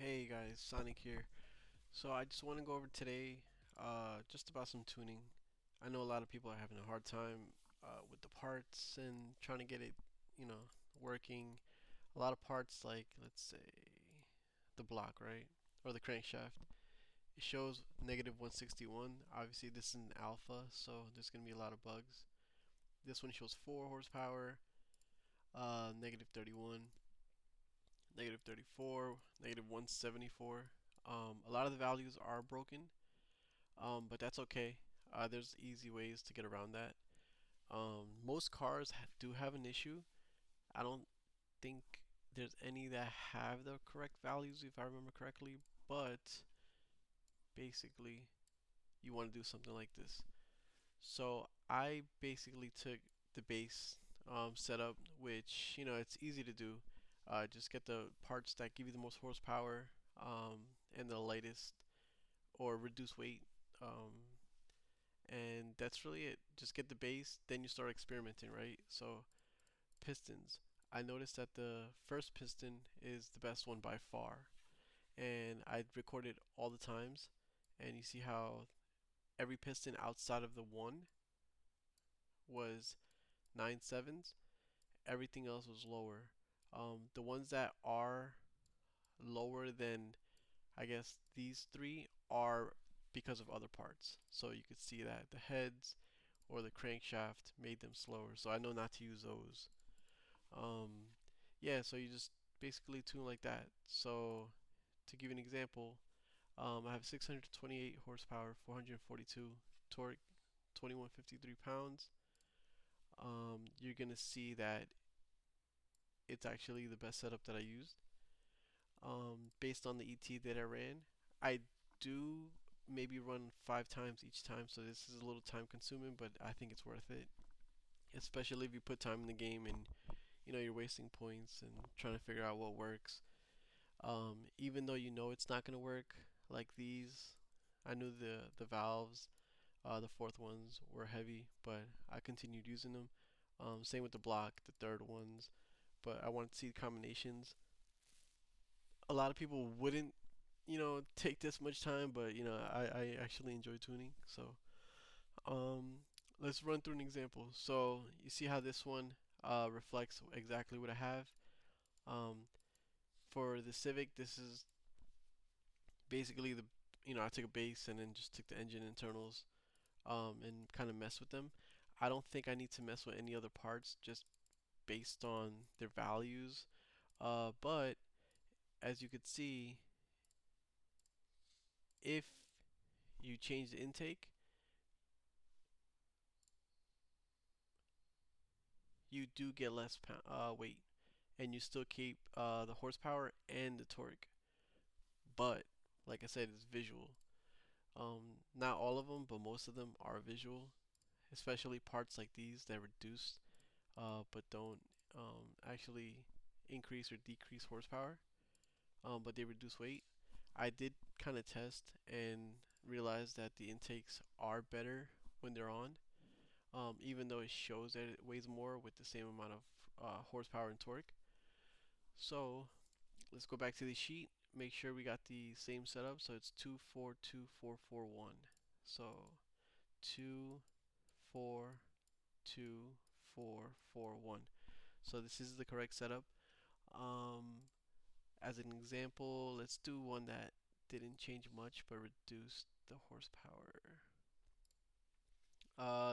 Hey guys, Sonic here. So I just want to go over today just about some tuning. I know a lot of people are having a hard time with the parts and trying to get it, working. A lot of parts like let's say the block, right? Or the crankshaft. It shows negative 161. Obviously this is an alpha, so there's going to be a lot of bugs. This one shows 4 horsepower, negative 31, negative 34, negative 174. A lot of the values are broken, but that's okay. There's easy ways to get around that. Most cars do have an issue. I don't think there's any that have the correct values, if I remember correctly, but basically, you want to do something like this. So I basically took the base setup, which it's easy to do. Just get the parts that give you the most horsepower and the lightest or reduce weight. And that's really it. Just get the base, then you start experimenting, right? So pistons. I noticed that the first piston is the best one by far, and I recorded all the times, and you see how every piston outside of the one was 9/7. Everything else was lower. The ones that are lower than I guess these three are because of other parts. So you could see that the heads or the crankshaft made them slower. So I know not to use those. Um, yeah, so you just basically tune like that. So to give you an example, I have 628 horsepower, 442 torque, 2153 pounds. You're gonna see that it's actually the best setup that I used. Based on the ET that I ran, I do maybe run 5 times each time, so this is a little time consuming, but I think it's worth it, especially if you put time in the game and you're wasting points and trying to figure out what works. Even though it's not gonna work like these, I knew the valves, the fourth ones were heavy, but I continued using them. Same with the block, the third ones, but I wanted to see the combinations. A lot of people wouldn't, take this much time, but I actually enjoy tuning. So um, let's run through an example. So you see how this one reflects exactly what I have. Um, for the Civic, this is basically I took a base and then just took the engine internals and kind of mess with them. I don't think I need to mess with any other parts just based on their values. But as you could see, if you change the intake, you do get less weight, and you still keep the horsepower and the torque. But like I said, it's visual. Not all of them, but most of them are visual, especially parts like these that reduce, but don't actually increase or decrease horsepower, but they reduce weight. I did kind of test and realize that the intakes are better when they're on, even though it shows that it weighs more with the same amount of horsepower and torque. So let's go back to the sheet. Make sure we got the same setup. So it's 242441. So 242441. So this is the correct setup. Um, as an example, let's do one that didn't change much but reduced the horsepower.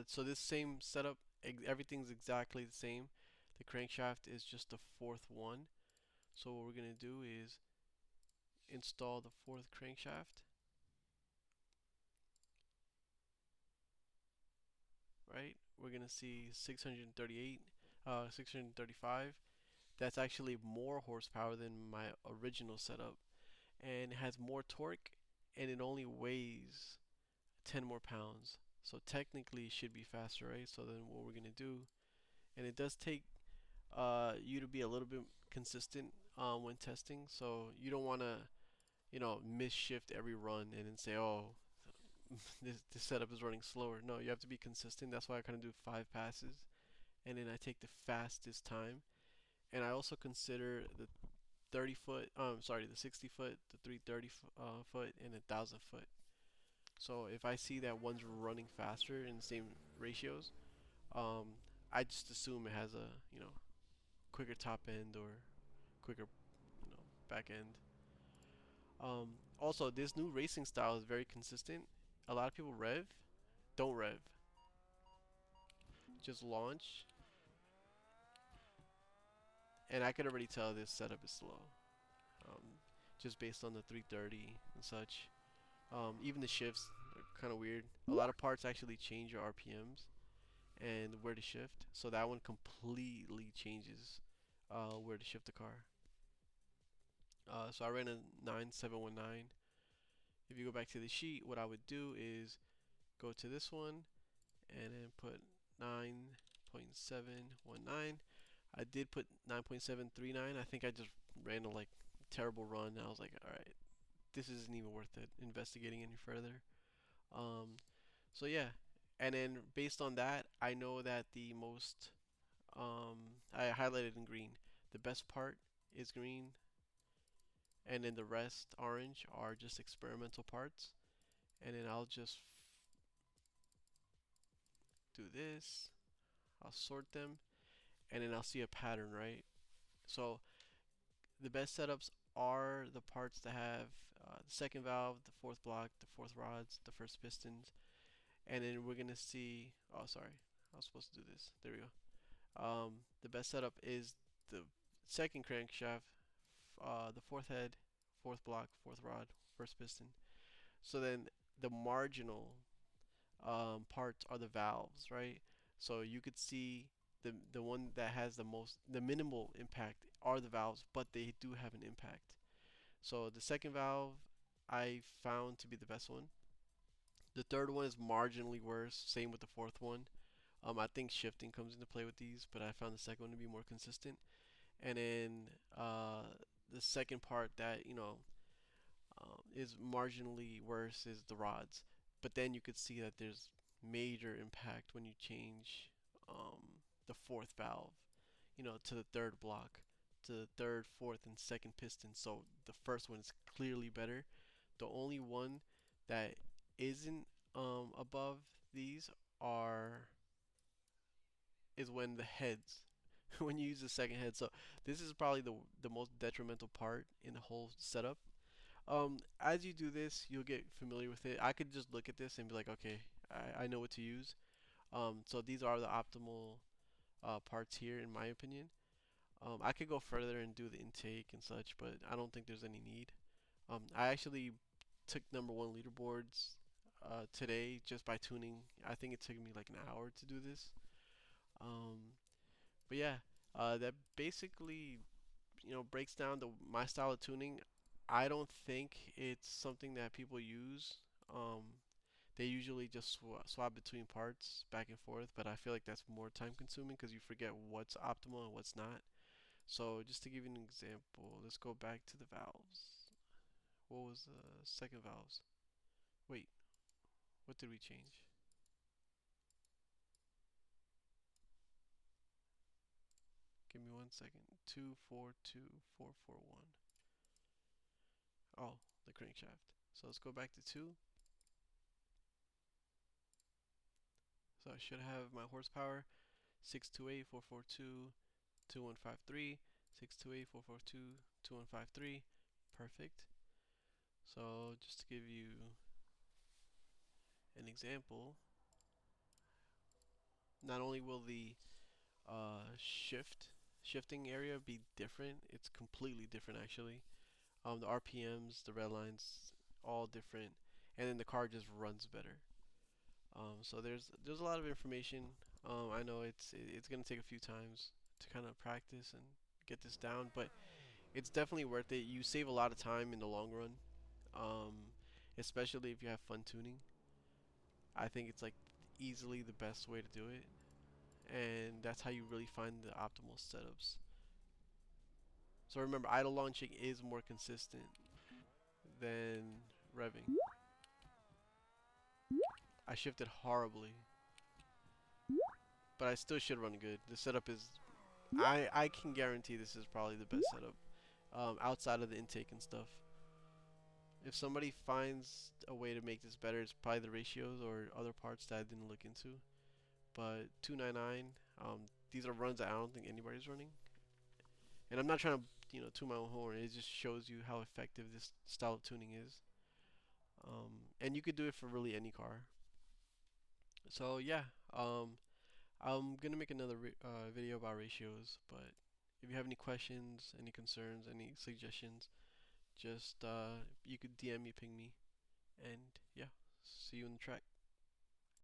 So this same setup, everything's exactly the same. The crankshaft is just the fourth one. So what we're gonna do is install the fourth crankshaft, right? We're gonna see 638, 635. That's actually more horsepower than my original setup, and it has more torque, and it only weighs 10 more pounds. So technically, it should be faster, right? So then, what we're gonna do, and it does take you to be a little bit consistent when testing. So you don't want to, miss shift every run and then say, oh, this setup is running slower. No, you have to be consistent. That's why I kind of do 5 passes, and then I take the fastest time. And I also consider 30 foot, sorry, the 60 foot, the 330 foot, and a 1,000 foot. So if I see that one's running faster in the same ratios, um, I just assume it has a, quicker top end or quicker, back end. Also, this new racing style is very consistent. A lot of people don't rev, just launch, and I could already tell this setup is slow, um, just based on the 330 and such. Even the shifts are kind of weird. A lot of parts actually change your RPMs and where to shift, so that one completely changes where to shift the car. So I ran a 9719. If you go back to the sheet, what I would do is go to this one and then put 9.719. I did put 9.739. I think I just ran a like terrible run. I was like, all right, this isn't even worth it investigating any further. Um, so yeah, and then based on that, I know that I highlighted in green. The best part is green, and then the rest orange are just experimental parts. And then I'll just do this. I'll sort them, and then I'll see a pattern, right? So the best setups are the parts that have the second valve, the fourth block, the fourth rods, the first pistons, and then we're gonna see. Oh, sorry, I was supposed to do this. There we go. The best setup is the second crankshaft, the fourth head, fourth block, fourth rod, first piston. So then the marginal parts are the valves, right? So you could see the one that has the minimal impact are the valves, but they do have an impact. So the second valve I found to be the best one. The third one is marginally worse. Same with the fourth one. I think shifting comes into play with these, but I found the second one to be more consistent. And then uh, the second part that is marginally worse is the rods. But then you could see that there's major impact when you change um, the fourth valve, to the third block, to the third, fourth, and second piston. So the first one is clearly better. The only one that isn't above these are is when the heads when you use the second head. So this is probably the most detrimental part in the whole setup. As you do this, you'll get familiar with it. I could just look at this and be like, okay, I know what to use. So these are the optimal parts here, in my opinion. I could go further and do the intake and such, but I don't think there's any need. I actually took number one leaderboards today just by tuning. I think it took me like an hour to do this. Um, but yeah, that basically breaks down my style of tuning. I don't think it's something that people use. Um, they usually just swap between parts back and forth, but I feel like that's more time consuming because you forget what's optimal and what's not. So just to give you an example, let's go back to the valves. What was the second valves? Wait, what did we change? Give me 1 second. 242441. Oh, the crankshaft. So let's go back to 2. So I should have my horsepower 628,442, 2153, 628,442, 2153. Perfect. So just to give you an example, not only will the shifting area be different, it's completely different actually. The RPMs, the red lines, all different, and then the car just runs better. So there's a lot of information. I know it's gonna take a few times to kind of practice and get this down, but it's definitely worth it. You save a lot of time in the long run, um, especially if you have fun tuning. I think it's like easily the best way to do it, and that's how you really find the optimal setups. So remember, idle launching is more consistent than revving. I shifted horribly, but I still should run good. The setup is, I can guarantee this is probably the best setup outside of the intake and stuff. If somebody finds a way to make this better, it's probably the ratios or other parts that I didn't look into. But 299, these are runs that I don't think anybody's running. And I'm not trying to, toot my own horn. It just shows you how effective this style of tuning is. And you could do it for really any car. So yeah, I'm gonna make another video about ratios. But if you have any questions, any concerns, any suggestions, just you could DM me, ping me, and yeah, see you in the track.